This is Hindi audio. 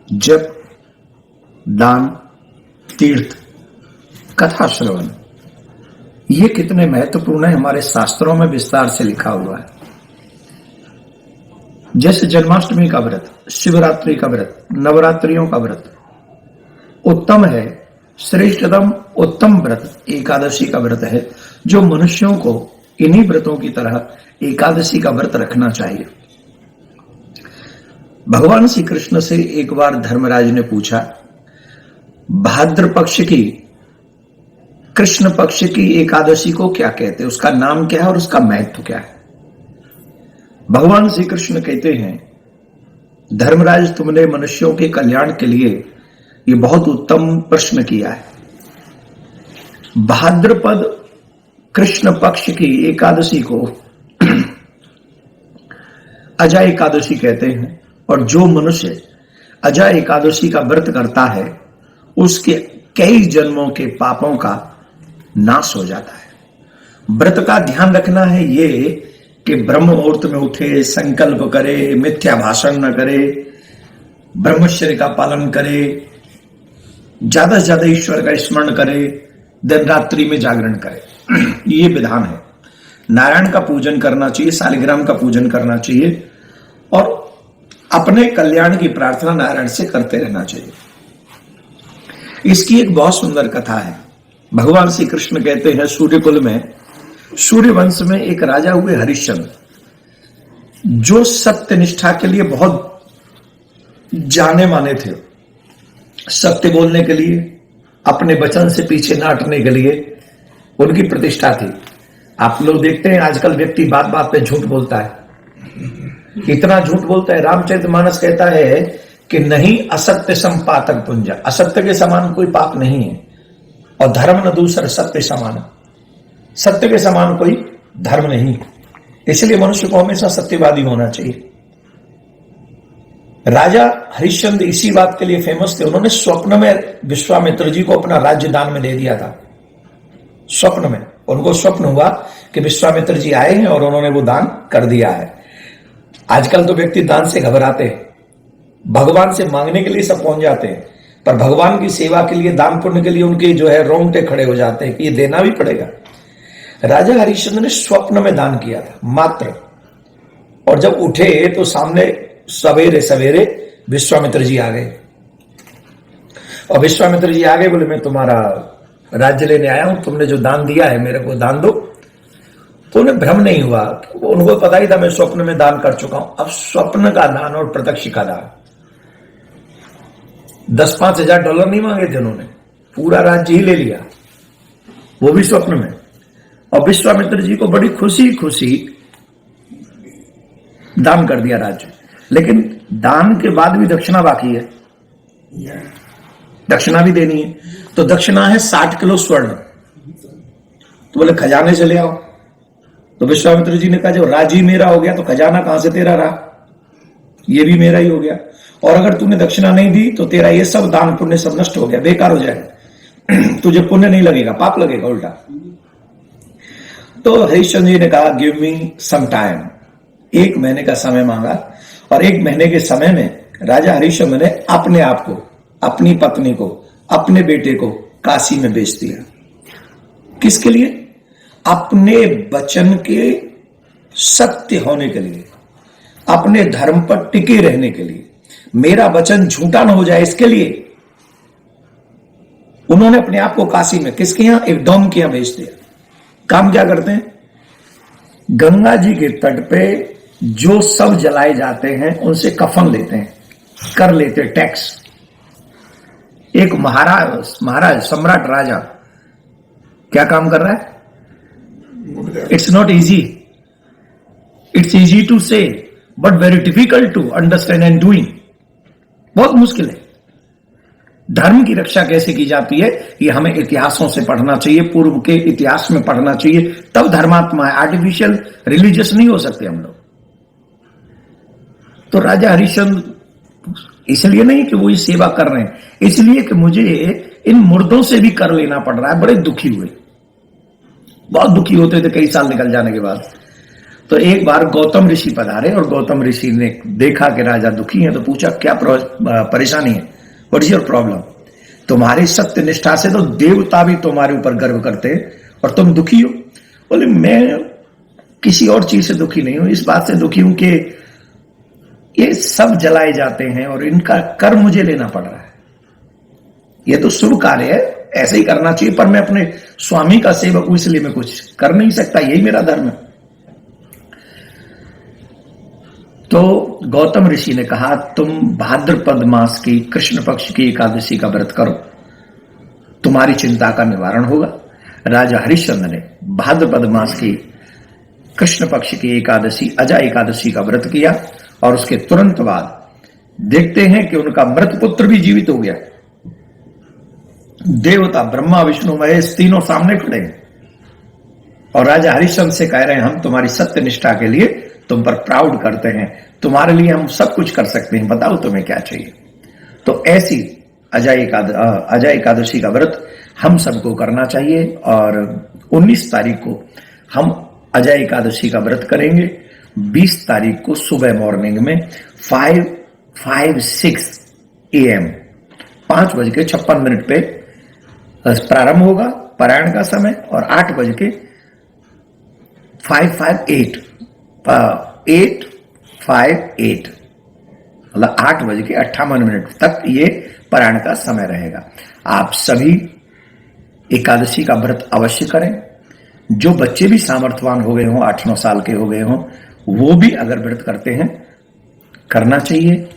जप, दान, तीर्थ, कथा श्रवण, ये कितने महत्वपूर्ण है हमारे शास्त्रों में विस्तार से लिखा हुआ है। जैसे जन्माष्टमी का व्रत, शिवरात्रि का व्रत, नवरात्रियों का व्रत उत्तम है, श्रेष्ठतम उत्तम व्रत एकादशी का व्रत है, जो मनुष्यों को इन्हीं व्रतों की तरह एकादशी का व्रत रखना चाहिए। भगवान श्री कृष्ण से एक बार धर्मराज ने पूछा, भाद्र पक्ष की, कृष्ण पक्ष की एकादशी को क्या कहते हैं, उसका नाम क्या है और उसका महत्व क्या है। भगवान श्री कृष्ण कहते हैं, धर्मराज तुमने मनुष्यों के कल्याण के लिए ये बहुत उत्तम प्रश्न किया है। भाद्रपद कृष्ण पक्ष की एकादशी को अजा एकादशी कहते हैं, और जो मनुष्य अजा एकादशी का व्रत करता है उसके कई जन्मों के पापों का नाश हो जाता है। व्रत का ध्यान रखना है ये कि ब्रह्म मुहूर्त में उठे, संकल्प करे, मिथ्या भाषण न करे, ब्रह्मचर्य का पालन करे, ज्यादा से ज्यादा ईश्वर का स्मरण करे, दिन रात्रि में जागरण करे, ये विधान है। नारायण का पूजन करना चाहिए, शालिग्राम का पूजन करना चाहिए और अपने कल्याण की प्रार्थना नारायण से करते रहना चाहिए। इसकी एक बहुत सुंदर कथा है। भगवान श्री कृष्ण कहते हैं, सूर्यकुल में, सूर्यवंश में एक राजा हुए हरिश्चंद्र, जो सत्य निष्ठा के लिए बहुत जाने माने थे। सत्य बोलने के लिए, अपने वचन से पीछे न हटने के लिए उनकी प्रतिष्ठा थी। आप लोग देखते हैं आजकल व्यक्ति बात बात पे झूठ बोलता है, इतना झूठ बोलता है। रामचरितमानस कहता है कि नहीं असत्य संपातक पुंज, असत्य के समान कोई पाप नहीं है, और धर्म न दूसर सत्य समान, सत्य के समान कोई धर्म नहीं। इसलिए मनुष्य को हमेशा सत्यवादी होना चाहिए। राजा हरिश्चंद्र इसी बात के लिए फेमस थे। उन्होंने स्वप्न में विश्वामित्र जी को अपना राज्य दान में दे दिया था। स्वप्न में उनको स्वप्न हुआ कि विश्वामित्र जी आए हैं और उन्होंने वो दान कर दिया है। आजकल तो व्यक्ति दान से घबराते हैं, भगवान से मांगने के लिए सब पहुंच जाते हैं, पर भगवान की सेवा के लिए, दान पुण्य के लिए उनके जो है रोंगटे खड़े हो जाते हैं कि ये देना भी पड़ेगा। राजा हरिश्चंद्र ने स्वप्न में दान किया था मात्र, और जब उठे तो सामने सवेरे सवेरे विश्वामित्र जी आ गए। और विश्वामित्र जी आ गए, बोले मैं तुम्हारा राज्य लेने आया हूं, तुमने जो दान दिया है मेरे को दान दो। तो उन्हें भ्रम नहीं हुआ, उनको पता ही था मैं स्वप्न में दान कर चुका हूं। अब स्वप्न का दान और प्रत्यक्ष का दान, 10-5 हजार डॉलर नहीं मांगे थे उन्होंने, पूरा राज्य ही ले लिया, वो भी स्वप्न में। और विश्वामित्र जी को बड़ी खुशी खुशी दान कर दिया राज्य। लेकिन दान के बाद भी दक्षिणा बाकी है, दक्षिणा भी देनी है। तो दक्षिणा है 60 किलो स्वर्ण। तो बोले खजाने से ले आओ। तो विश्वामित्र जी ने कहा, जब राज्य मेरा हो गया तो खजाना कहां से तेरा रहा, ये भी मेरा ही हो गया। और अगर तूने दक्षिणा नहीं दी तो तेरा ये सब दान पुण्य सब नष्ट हो गया, बेकार हो जाएगा, तुझे पुण्य नहीं लगेगा, पाप लगेगा उल्टा। तो हरिश्चंद्र जी ने कहा, गिव मी सम टाइम। 1 महीने का समय मांगा, और 1 महीने के समय में राजा हरिश्चंद्र ने अपने आप को, अपनी पत्नी को, अपने बेटे को काशी में बेच दिया। किसके लिए? अपने वचन के सत्य होने के लिए, अपने धर्म पर टिके रहने के लिए, मेरा वचन झूठा न हो जाए इसके लिए उन्होंने अपने आप को काशी में, किसके यहां? एक डॉम के यहां बेच दिया। काम क्या करते हैं? गंगा जी के तट पे जो सब जलाए जाते हैं उनसे कफन लेते हैं, कर लेते हैं टैक्स। एक महाराज सम्राट राजा क्या काम कर रहा है? It's not easy, it's easy to say but very difficult to understand and doing. बहुत मुश्किल है। धर्म की रक्षा कैसे की जाती है ये हमें इतिहासों से पढ़ना चाहिए, पूर्व के इतिहास में पढ़ना चाहिए, तब धर्मात्मा है। आर्टिफिशियल रिलीजियस नहीं हो सकते हम लोग। तो राजा हरिश्चंद्र इसलिए नहीं कि वो ये सेवा कर रहे हैं, इसलिए कि मुझे इन मुर्दों से भी कर लेना पड़ रहा है। बड़े दुखी हुए, बहुत दुखी होते थे कई साल निकल जाने के बाद। तो एक बार गौतम ऋषि पधारे और गौतम ऋषि ने देखा कि राजा दुखी है, तो पूछा क्या परेशानी है, व्हाट इज योर प्रॉब्लम? तुम्हारी सत्य निष्ठा से तो देवता भी तुम्हारे ऊपर गर्व करते हैं और तुम दुखी हो। बोले मैं किसी और चीज से दुखी नहीं हूं, इस बात से दुखी हूं कि ये सब जलाए जाते हैं और इनका कर मुझे लेना पड़ रहा है। ये तो शुभ कार्य है, ऐसे ही करना चाहिए, पर मैं अपने स्वामी का सेवक हूं इसलिए मैं कुछ कर नहीं सकता, यही मेरा धर्म है। तो गौतम ऋषि ने कहा तुम भाद्रपद मास की कृष्ण पक्ष की एकादशी का व्रत करो, तुम्हारी चिंता का निवारण होगा। राजा हरिश्चंद्र ने भाद्रपद मास की कृष्ण पक्ष की एकादशी अजा एकादशी का व्रत किया और उसके तुरंत बाद देखते हैं कि उनका मृत पुत्र भी जीवित हो गया। देवता ब्रह्मा विष्णु महेश तीनों सामने खड़े हैं और राजा हरिश्चंद्र से कह रहे हैं हम तुम्हारी सत्य निष्ठा के लिए तुम पर प्राउड करते हैं, तुम्हारे लिए हम सब कुछ कर सकते हैं, बताओ तुम्हें क्या चाहिए। तो ऐसी अजय एकादशी का व्रत हम सबको करना चाहिए और 19 तारीख को हम अजय एकादशी का व्रत करेंगे। 20 तारीख को सुबह मॉर्निंग में 5:56 AM 5:56 पे प्रारंभ होगा पारायण का समय और 8:558 मतलब 8:58 तक ये पारायण का समय रहेगा। आप सभी एकादशी का व्रत अवश्य करें। जो बच्चे भी सामर्थ्यवान हो गए हों, 8-9 साल के हो गए हों, वो भी अगर व्रत करते हैं करना चाहिए।